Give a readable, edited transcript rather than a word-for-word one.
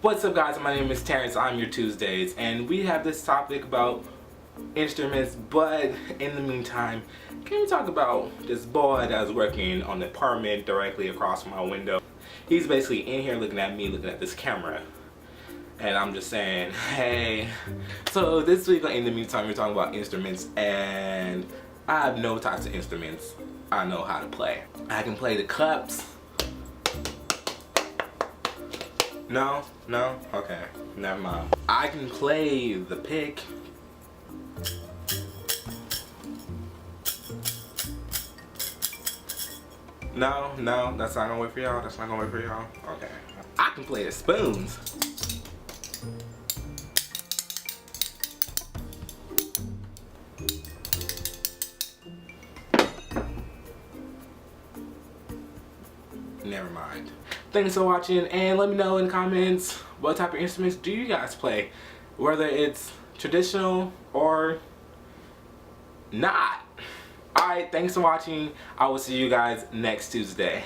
What's up, guys? My name is Terrence. I'm your Tuesdays, and we have this topic about instruments. But in the meantime, can we talk about this boy that was working on the apartment directly across from my window? He's basically in here looking at me, looking at this camera, and I'm just saying, hey. So this week, in the meantime, we're talking about instruments, and I have no types of instruments I know how to play. I can play the cups. No? Okay, never mind. I can play the pick. No, that's not gonna work for y'all. Okay. I can play the spoons. Never mind. Thanks for watching, and let me know in the comments what type of instruments do you guys play, whether it's traditional or not. Alright, thanks for watching. I will see you guys next Tuesday.